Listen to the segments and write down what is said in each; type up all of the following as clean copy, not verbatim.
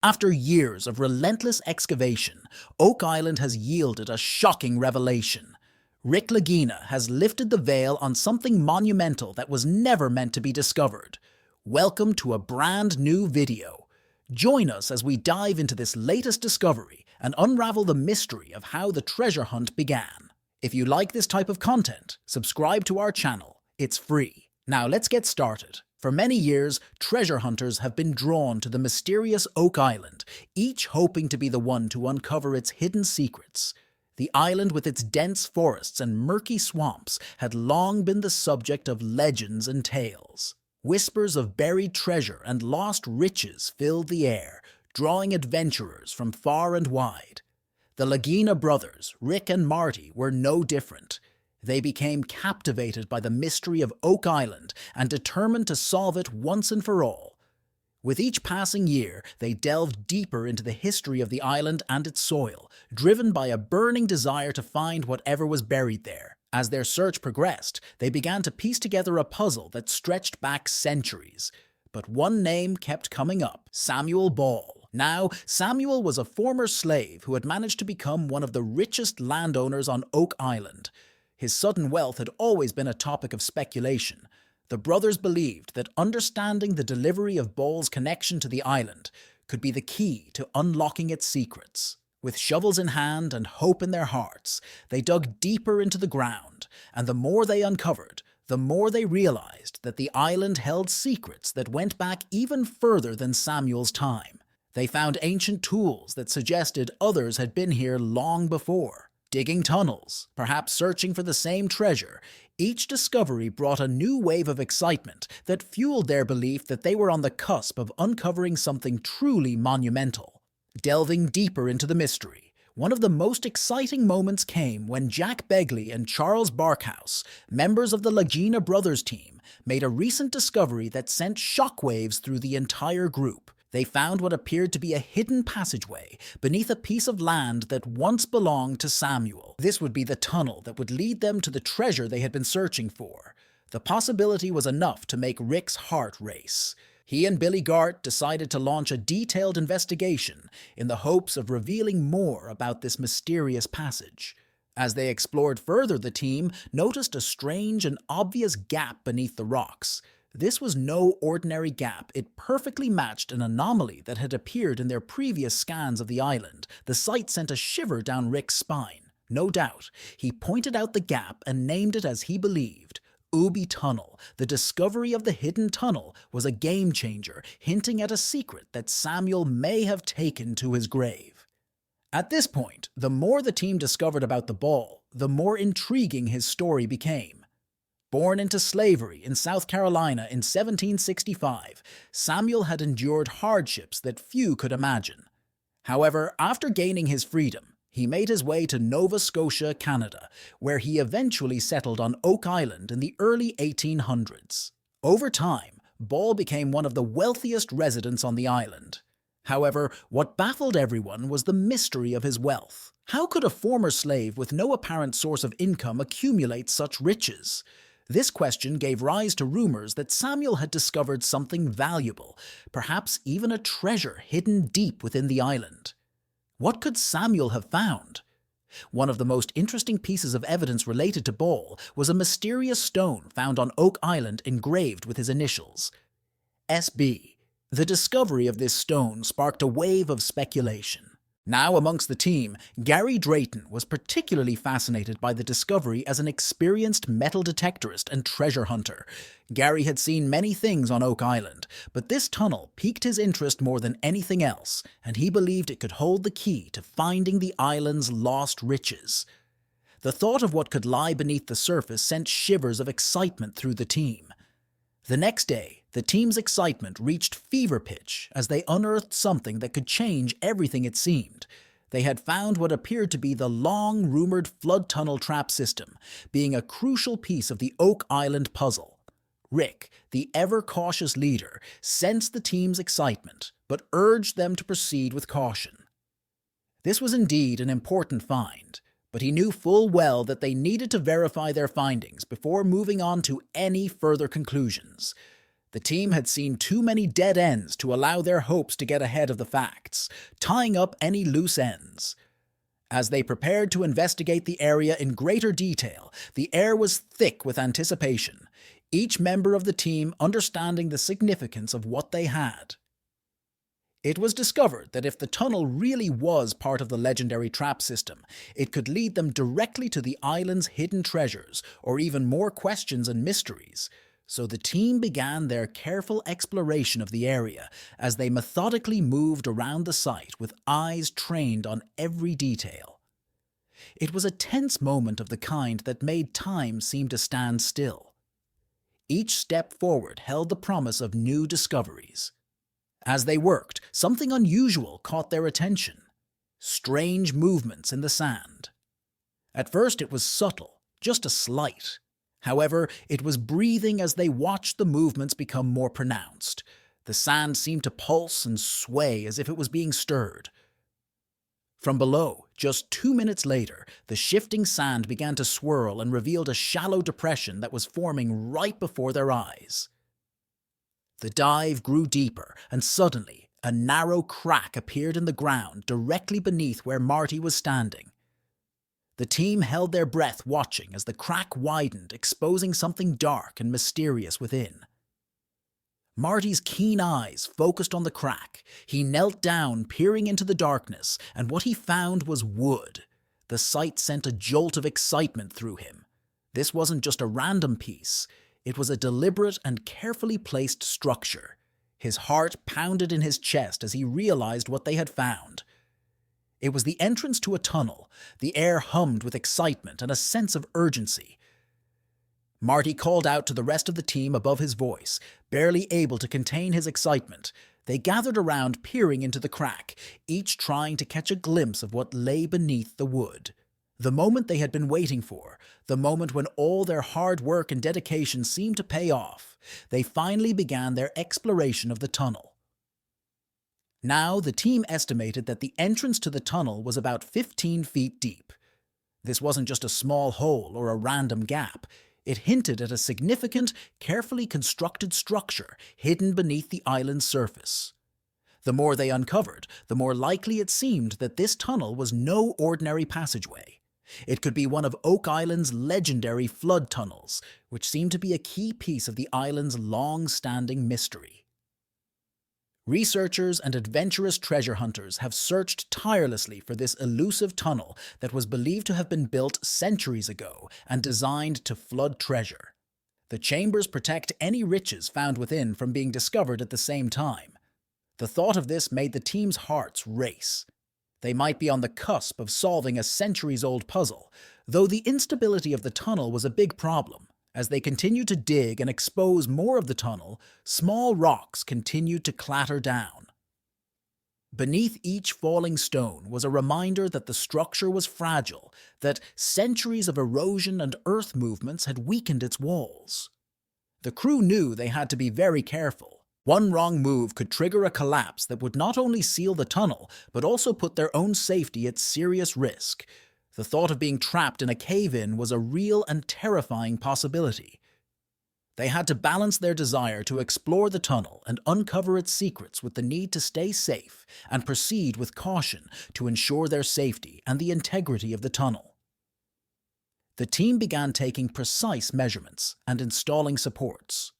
After years of relentless excavation, Oak Island has yielded a shocking revelation. Rick Lagina has lifted the veil on something monumental that was never meant to be discovered. Welcome to a brand new video. Join us as we dive into this latest discovery and unravel the mystery of how the treasure hunt began. If you like this type of content, subscribe to our channel. It's free. Now let's get started. For many years, treasure hunters have been drawn to the mysterious Oak Island, each hoping to be the one to uncover its hidden secrets. The island, with its dense forests and murky swamps, had long been the subject of legends and tales. Whispers of buried treasure and lost riches filled the air, drawing adventurers from far and wide. The Lagina brothers, Rick and Marty, were no different. They became captivated by the mystery of Oak Island and determined to solve it once and for all. With each passing year, they delved deeper into the history of the island and its soil, driven by a burning desire to find whatever was buried there. As their search progressed, they began to piece together a puzzle that stretched back centuries. But one name kept coming up: Samuel Ball. Now, Samuel was a former slave who had managed to become one of the richest landowners on Oak Island. His sudden wealth had always been a topic of speculation. The brothers believed that understanding the delivery of Ball's connection to the island could be the key to unlocking its secrets. With shovels in hand and hope in their hearts, they dug deeper into the ground, and the more they uncovered, the more they realized that the island held secrets that went back even further than Samuel's time. They found ancient tools that suggested others had been here long before. Digging tunnels, perhaps searching for the same treasure, each discovery brought a new wave of excitement that fueled their belief that they were on the cusp of uncovering something truly monumental. Delving deeper into the mystery, one of the most exciting moments came when Jack Begley and Charles Barkhouse, members of the Lagina brothers team, made a recent discovery that sent shockwaves through the entire group. They found what appeared to be a hidden passageway beneath a piece of land that once belonged to Samuel. This would be the tunnel that would lead them to the treasure they had been searching for. The possibility was enough to make Rick's heart race. He and Billy Gart decided to launch a detailed investigation in the hopes of revealing more about this mysterious passage. As they explored further, the team noticed a strange and obvious gap beneath the rocks. This was no ordinary gap. It perfectly matched an anomaly that had appeared in their previous scans of the island. The sight sent a shiver down Rick's spine. No doubt, he pointed out the gap and named it as he believed: Ubi Tunnel. The discovery of the hidden tunnel was a game-changer, hinting at a secret that Samuel may have taken to his grave. At this point, the more the team discovered about the Ball, the more intriguing his story became. Born into slavery in South Carolina in 1765, Samuel had endured hardships that few could imagine. However, after gaining his freedom, he made his way to Nova Scotia, Canada, where he eventually settled on Oak Island in the early 1800s. Over time, Ball became one of the wealthiest residents on the island. However, what baffled everyone was the mystery of his wealth. How could a former slave with no apparent source of income accumulate such riches? This question gave rise to rumors that Samuel had discovered something valuable, perhaps even a treasure hidden deep within the island. What could Samuel have found? One of the most interesting pieces of evidence related to Ball was a mysterious stone found on Oak Island engraved with his initials: SB. The discovery of this stone sparked a wave of speculation. Now amongst the team, Gary Drayton was particularly fascinated by the discovery as an experienced metal detectorist and treasure hunter. Gary had seen many things on Oak Island, but this tunnel piqued his interest more than anything else, and he believed it could hold the key to finding the island's lost riches. The thought of what could lie beneath the surface sent shivers of excitement through the team. The next day, the team's excitement reached fever pitch as they unearthed something that could change everything it seemed. They had found what appeared to be the long-rumored flood tunnel trap system, being a crucial piece of the Oak Island puzzle. Rick, the ever-cautious leader, sensed the team's excitement, but urged them to proceed with caution. This was indeed an important find, but he knew full well that they needed to verify their findings before moving on to any further conclusions. The team had seen too many dead ends to allow their hopes to get ahead of the facts, tying up any loose ends. As they prepared to investigate the area in greater detail, the air was thick with anticipation, each member of the team understanding the significance of what they had. It was discovered that if the tunnel really was part of the legendary trap system, it could lead them directly to the island's hidden treasures, or even more questions and mysteries. So the team began their careful exploration of the area as they methodically moved around the site with eyes trained on every detail. It was a tense moment of the kind that made time seem to stand still. Each step forward held the promise of new discoveries. As they worked, something unusual caught their attention: strange movements in the sand. At first it was subtle, just a slight. However, it was breathing as they watched the movements become more pronounced. The sand seemed to pulse and sway as if it was being stirred. From below, just 2 minutes later, the shifting sand began to swirl and revealed a shallow depression that was forming right before their eyes. The dive grew deeper, and suddenly, a narrow crack appeared in the ground directly beneath where Marty was standing. The team held their breath watching as the crack widened, exposing something dark and mysterious within. Marty's keen eyes focused on the crack. He knelt down, peering into the darkness, and what he found was wood. The sight sent a jolt of excitement through him. This wasn't just a random piece. It was a deliberate and carefully placed structure. His heart pounded in his chest as he realized what they had found. It was the entrance to a tunnel. The air hummed with excitement and a sense of urgency. Marty called out to the rest of the team above his voice, barely able to contain his excitement. They gathered around, peering into the crack, each trying to catch a glimpse of what lay beneath the wood. The moment they had been waiting for, the moment when all their hard work and dedication seemed to pay off. They finally began their exploration of the tunnel. Now, the team estimated that the entrance to the tunnel was about 15 feet deep. This wasn't just a small hole or a random gap. It hinted at a significant, carefully constructed structure hidden beneath the island's surface. The more they uncovered, the more likely it seemed that this tunnel was no ordinary passageway. It could be one of Oak Island's legendary flood tunnels, which seemed to be a key piece of the island's long-standing mystery. Researchers and adventurous treasure hunters have searched tirelessly for this elusive tunnel that was believed to have been built centuries ago and designed to flood treasure. The chambers protect any riches found within from being discovered at the same time. The thought of this made the team's hearts race. They might be on the cusp of solving a centuries-old puzzle, though the instability of the tunnel was a big problem. As they continued to dig and expose more of the tunnel, small rocks continued to clatter down. Beneath each falling stone was a reminder that the structure was fragile, that centuries of erosion and earth movements had weakened its walls. The crew knew they had to be very careful. One wrong move could trigger a collapse that would not only seal the tunnel, but also put their own safety at serious risk. The thought of being trapped in a cave-in was a real and terrifying possibility. They had to balance their desire to explore the tunnel and uncover its secrets with the need to stay safe and proceed with caution to ensure their safety and the integrity of the tunnel. The team began taking precise measurements and installing supports.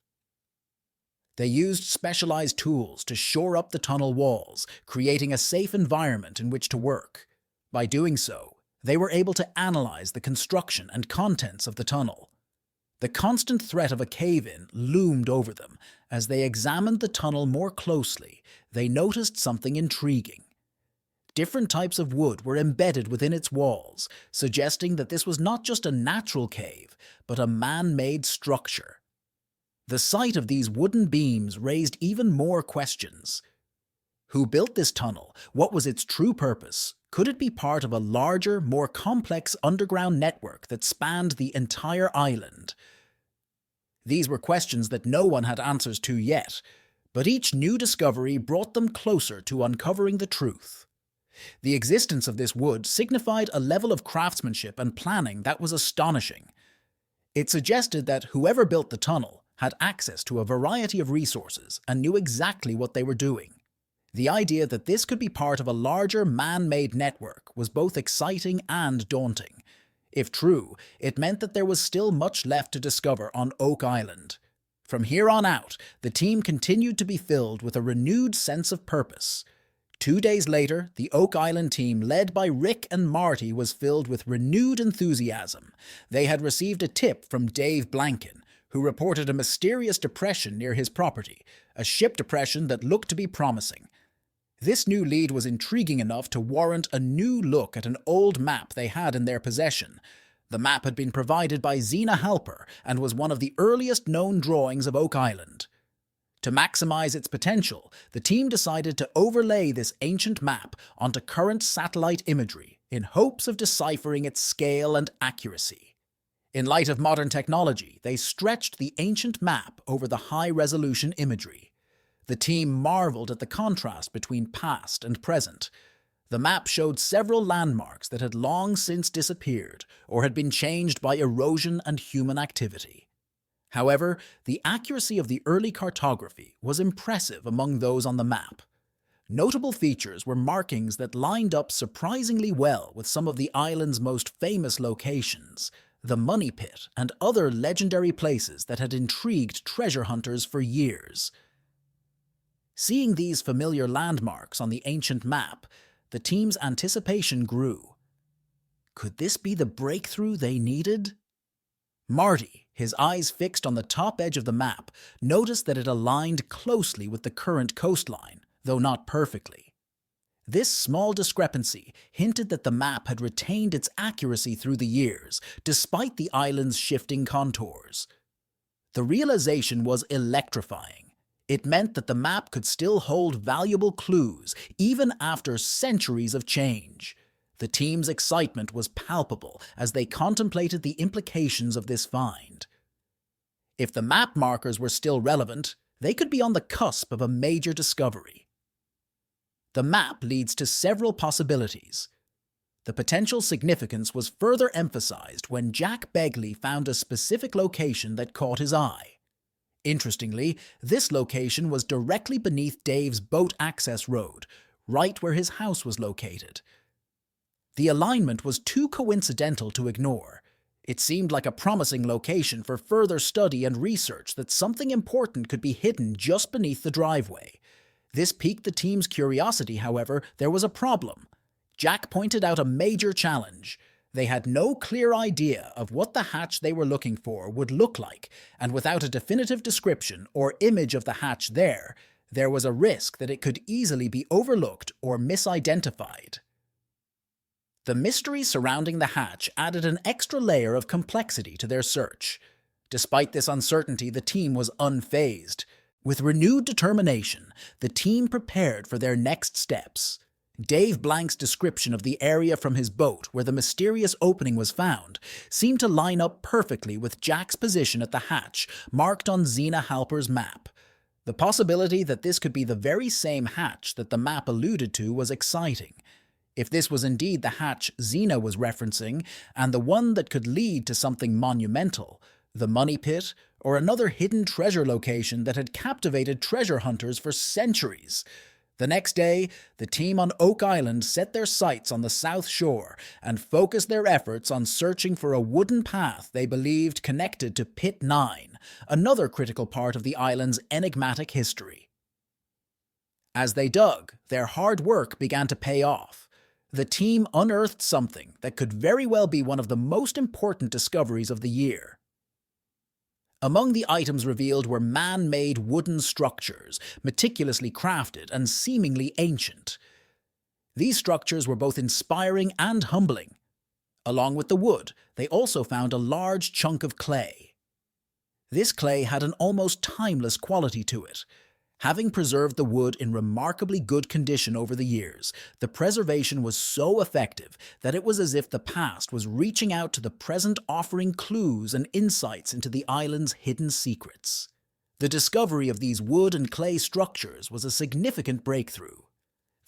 They used specialized tools to shore up the tunnel walls, creating a safe environment in which to work. By doing so, they were able to analyze the construction and contents of the tunnel. The constant threat of a cave-in loomed over them. As they examined the tunnel more closely, they noticed something intriguing. Different types of wood were embedded within its walls, suggesting that this was not just a natural cave, but a man-made structure. The sight of these wooden beams raised even more questions. Who built this tunnel? What was its true purpose? Could it be part of a larger, more complex underground network that spanned the entire island? These were questions that no one had answers to yet, but each new discovery brought them closer to uncovering the truth. The existence of this wood signified a level of craftsmanship and planning that was astonishing. It suggested that whoever built the tunnel had access to a variety of resources and knew exactly what they were doing. The idea that this could be part of a larger man-made network was both exciting and daunting. If true, it meant that there was still much left to discover on Oak Island. From here on out, the team continued to be filled with a renewed sense of purpose. 2 days later, the Oak Island team, led by Rick and Marty, was filled with renewed enthusiasm. They had received a tip from Dave Blanken, who reported a mysterious depression near his property, a ship depression that looked to be promising. This new lead was intriguing enough to warrant a new look at an old map they had in their possession. The map had been provided by Zena Halper and was one of the earliest known drawings of Oak Island. To maximize its potential, the team decided to overlay this ancient map onto current satellite imagery in hopes of deciphering its scale and accuracy. In light of modern technology, they stretched the ancient map over the high-resolution imagery. The team marveled at the contrast between past and present. The map showed several landmarks that had long since disappeared or had been changed by erosion and human activity. However, the accuracy of the early cartography was impressive among those on the map. Notable features were markings that lined up surprisingly well with some of the island's most famous locations, the Money Pit and other legendary places that had intrigued treasure hunters for years. Seeing these familiar landmarks on the ancient map, the team's anticipation grew. Could this be the breakthrough they needed? Marty, his eyes fixed on the top edge of the map, noticed that it aligned closely with the current coastline, though not perfectly. This small discrepancy hinted that the map had retained its accuracy through the years, despite the island's shifting contours. The realization was electrifying. It meant that the map could still hold valuable clues, even after centuries of change. The team's excitement was palpable as they contemplated the implications of this find. If the map markers were still relevant, they could be on the cusp of a major discovery. The map leads to several possibilities. The potential significance was further emphasized when Jack Begley found a specific location that caught his eye. Interestingly, this location was directly beneath Dave's boat access road, right where his house was located. The alignment was too coincidental to ignore. It seemed like a promising location for further study and research that something important could be hidden just beneath the driveway. This piqued the team's curiosity, however. There was a problem. Jack pointed out a major challenge. They had no clear idea of what the hatch they were looking for would look like, and without a definitive description or image of the hatch there was a risk that it could easily be overlooked or misidentified. The mystery surrounding the hatch added an extra layer of complexity to their search. Despite this uncertainty, the team was unfazed. With renewed determination, the team prepared for their next steps. Dave Blank's description of the area from his boat where the mysterious opening was found seemed to line up perfectly with Jack's position at the hatch marked on Zena Halper's map. The possibility that this could be the very same hatch that the map alluded to was exciting. If this was indeed the hatch Zena was referencing, and the one that could lead to something monumental, the Money Pit, or another hidden treasure location that had captivated treasure hunters for centuries. The next day, the team on Oak Island set their sights on the south shore and focused their efforts on searching for a wooden path they believed connected to Pit 9, another critical part of the island's enigmatic history. As they dug, their hard work began to pay off. The team unearthed something that could very well be one of the most important discoveries of the year. Among the items revealed were man-made wooden structures, meticulously crafted and seemingly ancient. These structures were both inspiring and humbling. Along with the wood, they also found a large chunk of clay. This clay had an almost timeless quality to it. Having preserved the wood in remarkably good condition over the years, the preservation was so effective that it was as if the past was reaching out to the present, offering clues and insights into the island's hidden secrets. The discovery of these wood and clay structures was a significant breakthrough.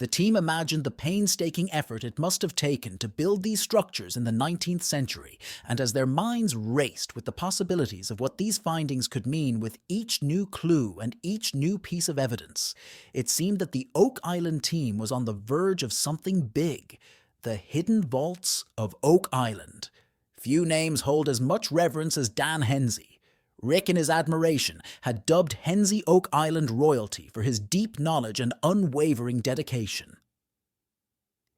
The team imagined the painstaking effort it must have taken to build these structures in the 19th century, and as their minds raced with the possibilities of what these findings could mean with each new clue and each new piece of evidence, it seemed that the Oak Island team was on the verge of something big: the hidden vaults of Oak Island. Few names hold as much reverence as Dan Hensey. Rick, in his admiration, had dubbed Hensey Oak Island royalty for his deep knowledge and unwavering dedication.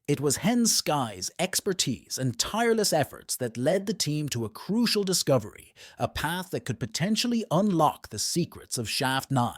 It was Hens Sky's expertise and tireless efforts that led the team to a crucial discovery, a path that could potentially unlock the secrets of Shaft 9.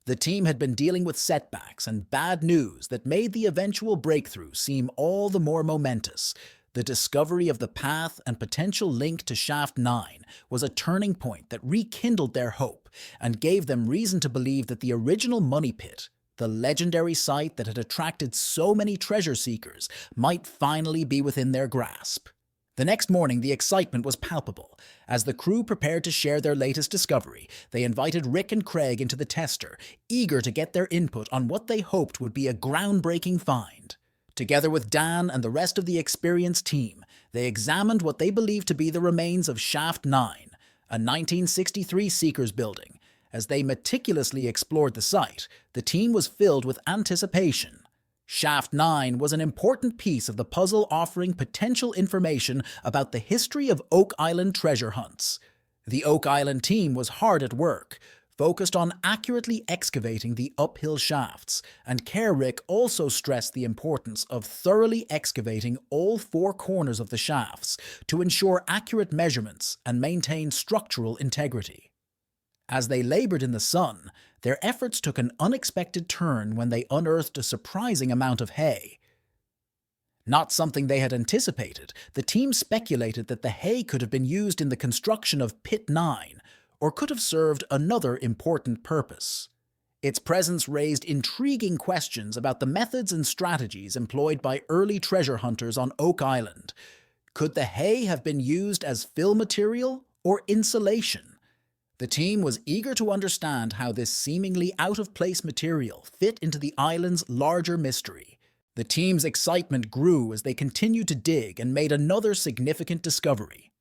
The team had been dealing with setbacks and bad news that made the eventual breakthrough seem all the more momentous. The discovery of the path and potential link to Shaft 9 was a turning point that rekindled their hope and gave them reason to believe that the original Money Pit, the legendary site that had attracted so many treasure seekers, might finally be within their grasp. The next morning, the excitement was palpable. As the crew prepared to share their latest discovery, they invited Rick and Craig into the tester, eager to get their input on what they hoped would be a groundbreaking find. Together with Dan and the rest of the experienced team, they examined what they believed to be the remains of Shaft 9, a 1963 Seekers building. As they meticulously explored the site, the team was filled with anticipation. Shaft 9 was an important piece of the puzzle, offering potential information about the history of Oak Island treasure hunts. The Oak Island team was hard at work, focused on accurately excavating the uphill shafts, and Rick also stressed the importance of thoroughly excavating all four corners of the shafts to ensure accurate measurements and maintain structural integrity. As they labored in the sun, their efforts took an unexpected turn when they unearthed a surprising amount of hay. Not something they had anticipated, the team speculated that the hay could have been used in the construction of Pit 9, or could have served another important purpose. Its presence raised intriguing questions about the methods and strategies employed by early treasure hunters on Oak Island. Could the hay have been used as fill material or insulation? The team was eager to understand how this seemingly out-of-place material fit into the island's larger mystery. The team's excitement grew as they continued to dig and made another significant discovery: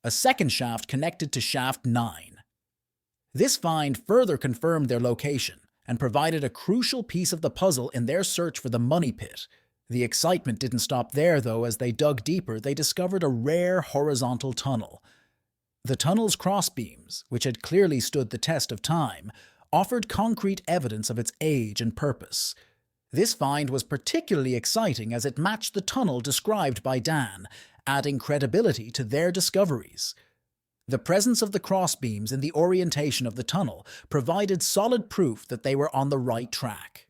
a second shaft connected to Shaft 9. This find further confirmed their location and provided a crucial piece of the puzzle in their search for the Money Pit. The excitement didn't stop there, though. As they dug deeper, they discovered a rare horizontal tunnel. The tunnel's crossbeams, which had clearly stood the test of time, offered concrete evidence of its age and purpose. This find was particularly exciting as it matched the tunnel described by Dan, adding credibility to their discoveries. The presence of the crossbeams and the orientation of the tunnel provided solid proof that they were on the right track.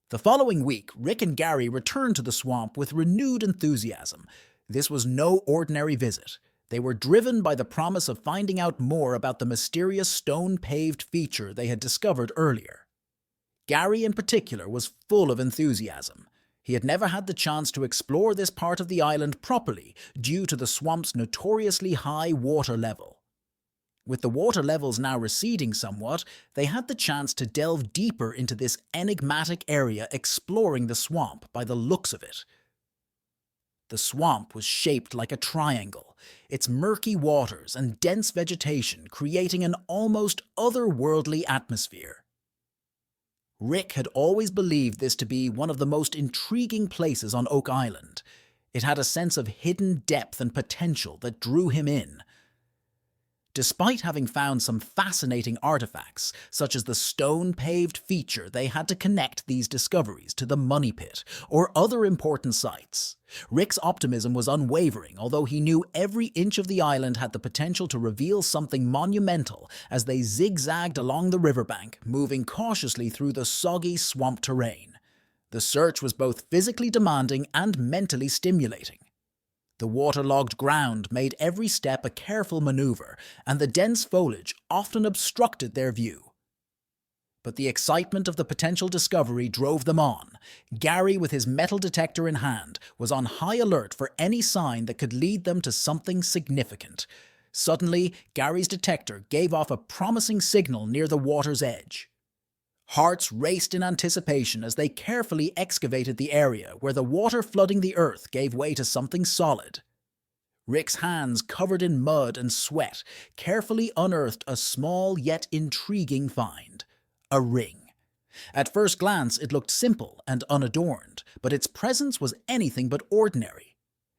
The following week, Rick and Gary returned to the swamp with renewed enthusiasm. This was no ordinary visit. They were driven by the promise of finding out more about the mysterious stone-paved feature they had discovered earlier. Gary, in particular, was full of enthusiasm. He had never had the chance to explore this part of the island properly due to the swamp's notoriously high water level. With the water levels now receding somewhat, they had the chance to delve deeper into this enigmatic area, exploring the swamp by the looks of it. The swamp was shaped like a triangle, its murky waters and dense vegetation creating an almost otherworldly atmosphere. Rick had always believed this to be one of the most intriguing places on Oak Island. It had a sense of hidden depth and potential that drew him in. Despite having found some fascinating artifacts, such as the stone-paved feature, they had to connect these discoveries to the Money Pit or other important sites. Rick's optimism was unwavering, although he knew every inch of the island had the potential to reveal something monumental as they zigzagged along the riverbank, moving cautiously through the soggy swamp terrain. The search was both physically demanding and mentally stimulating. The waterlogged ground made every step a careful maneuver, and the dense foliage often obstructed their view. But the excitement of the potential discovery drove them on. Gary, with his metal detector in hand, was on high alert for any sign that could lead them to something significant. Suddenly, Gary's detector gave off a promising signal near the water's edge. Hearts raced in anticipation as they carefully excavated the area where the water flooding the earth gave way to something solid. Rick's hands, covered in mud and sweat, carefully unearthed a small yet intriguing find: a ring. At first glance, it looked simple and unadorned, but its presence was anything but ordinary.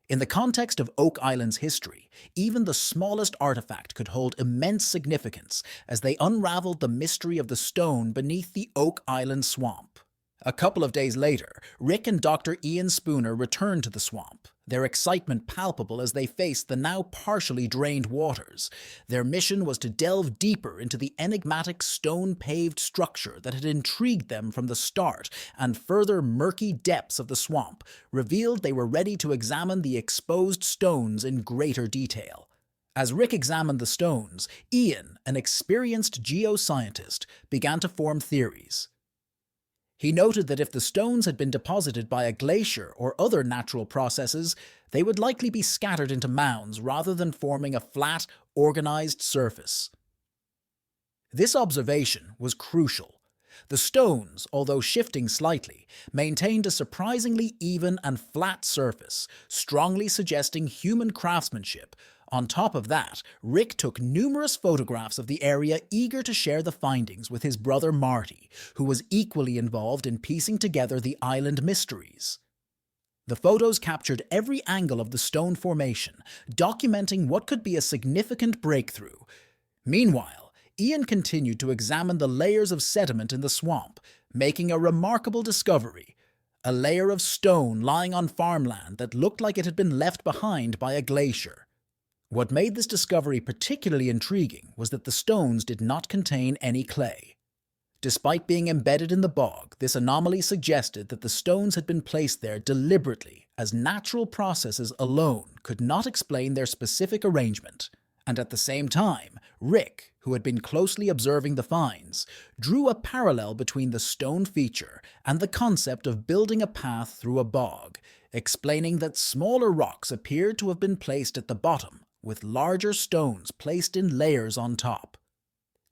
In the context of Oak Island's history, even the smallest artifact could hold immense significance as they unraveled the mystery of the stone beneath the Oak Island swamp. A couple of days later, Rick and Dr. Ian Spooner returned to the swamp, their excitement palpable as they faced the now partially drained waters. Their mission was to delve deeper into the enigmatic stone-paved structure that had intrigued them from the start, and further murky depths of the swamp revealed they were ready to examine the exposed stones in greater detail. As Rick examined the stones, Ian, an experienced geoscientist, began to form theories. He noted that if the stones had been deposited by a glacier or other natural processes, they would likely be scattered into mounds rather than forming a flat, organized surface. This observation was crucial. The stones, although shifting slightly, maintained a surprisingly even and flat surface, strongly suggesting human craftsmanship. On top of that, Rick took numerous photographs of the area, eager to share the findings with his brother Marty, who was equally involved in piecing together the island mysteries. The photos captured every angle of the stone formation, documenting what could be a significant breakthrough. Meanwhile, Ian continued to examine the layers of sediment in the swamp, making a remarkable discovery: a layer of stone lying on farmland that looked like it had been left behind by a glacier. What made this discovery particularly intriguing was that the stones did not contain any clay. Despite being embedded in the bog, this anomaly suggested that the stones had been placed there deliberately, as natural processes alone could not explain their specific arrangement. And at the same time, Rick, who had been closely observing the finds, drew a parallel between the stone feature and the concept of building a path through a bog, explaining that smaller rocks appeared to have been placed at the bottom, with larger stones placed in layers on top.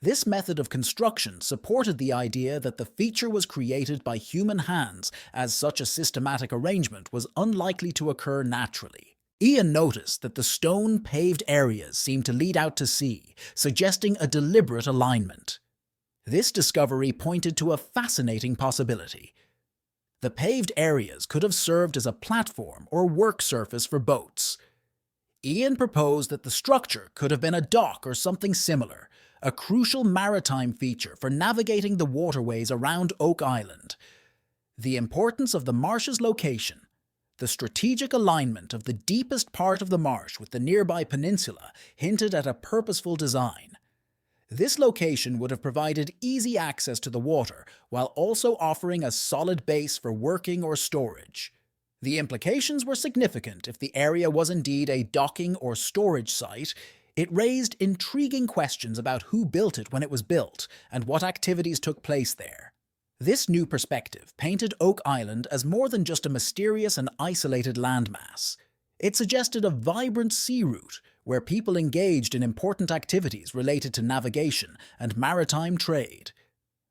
This method of construction supported the idea that the feature was created by human hands, as such a systematic arrangement was unlikely to occur naturally. Ian noticed that the stone-paved areas seemed to lead out to sea, suggesting a deliberate alignment. This discovery pointed to a fascinating possibility. The paved areas could have served as a platform or work surface for boats. Ian proposed that the structure could have been a dock or something similar, a crucial maritime feature for navigating the waterways around Oak Island. The importance of the marsh's location, the strategic alignment of the deepest part of the marsh with the nearby peninsula, hinted at a purposeful design. This location would have provided easy access to the water while also offering a solid base for working or storage. The implications were significant. If the area was indeed a docking or storage site, it raised intriguing questions about who built it when it was built and what activities took place there. This new perspective painted Oak Island as more than just a mysterious and isolated landmass. It suggested a vibrant sea route where people engaged in important activities related to navigation and maritime trade.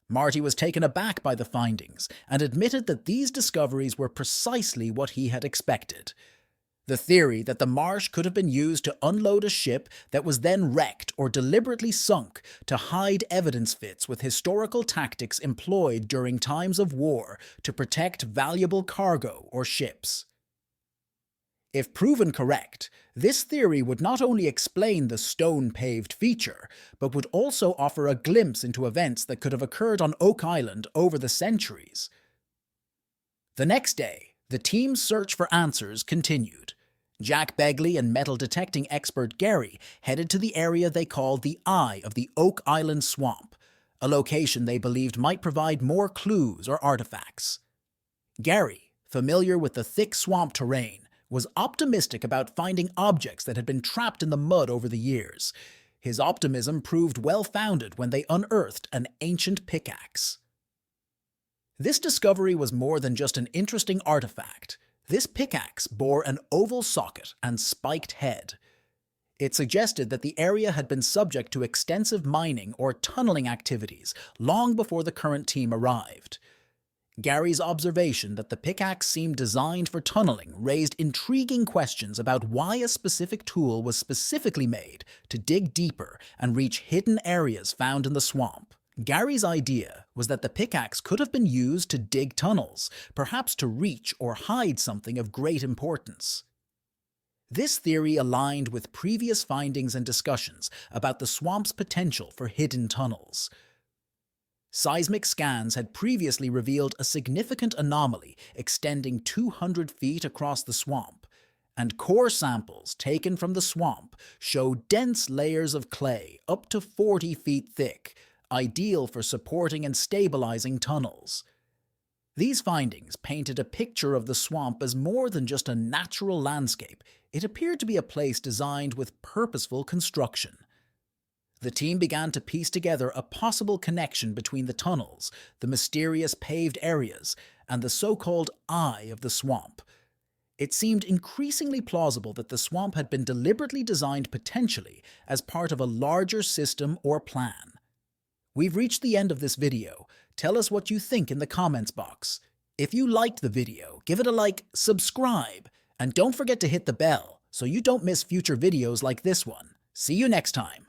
Marty was taken aback by the findings and admitted that these discoveries were precisely what he had expected. The theory that the marsh could have been used to unload a ship that was then wrecked or deliberately sunk to hide evidence fits with historical tactics employed during times of war to protect valuable cargo or ships. If proven correct, this theory would not only explain the stone-paved feature, but would also offer a glimpse into events that could have occurred on Oak Island over the centuries. The next day, the team's search for answers continued. Jack Begley and metal detecting expert Gary headed to the area they called the Eye of the Oak Island Swamp, a location they believed might provide more clues or artifacts. Gary, familiar with the thick swamp terrain, was optimistic about finding objects that had been trapped in the mud over the years. His optimism proved well-founded when they unearthed an ancient pickaxe. This discovery was more than just an interesting artifact. This pickaxe bore an oval socket and spiked head. It suggested that the area had been subject to extensive mining or tunneling activities long before the current team arrived. Gary's observation that the pickaxe seemed designed for tunneling raised intriguing questions about why a specific tool was specifically made to dig deeper and reach hidden areas found in the swamp. Gary's idea was that the pickaxe could have been used to dig tunnels, perhaps to reach or hide something of great importance. This theory aligned with previous findings and discussions about the swamp's potential for hidden tunnels. Seismic scans had previously revealed a significant anomaly extending 200 feet across the swamp, and core samples taken from the swamp show dense layers of clay up to 40 feet thick, ideal for supporting and stabilizing tunnels. These findings painted a picture of the swamp as more than just a natural landscape. It appeared to be a place designed with purposeful construction. The team began to piece together a possible connection between the tunnels, the mysterious paved areas, and the so-called eye of the swamp. It seemed increasingly plausible that the swamp had been deliberately designed potentially as part of a larger system or plan. We've reached the end of this video. Tell us what you think in the comments box. If you liked the video, give it a like, subscribe, and don't forget to hit the bell so you don't miss future videos like this one. See you next time.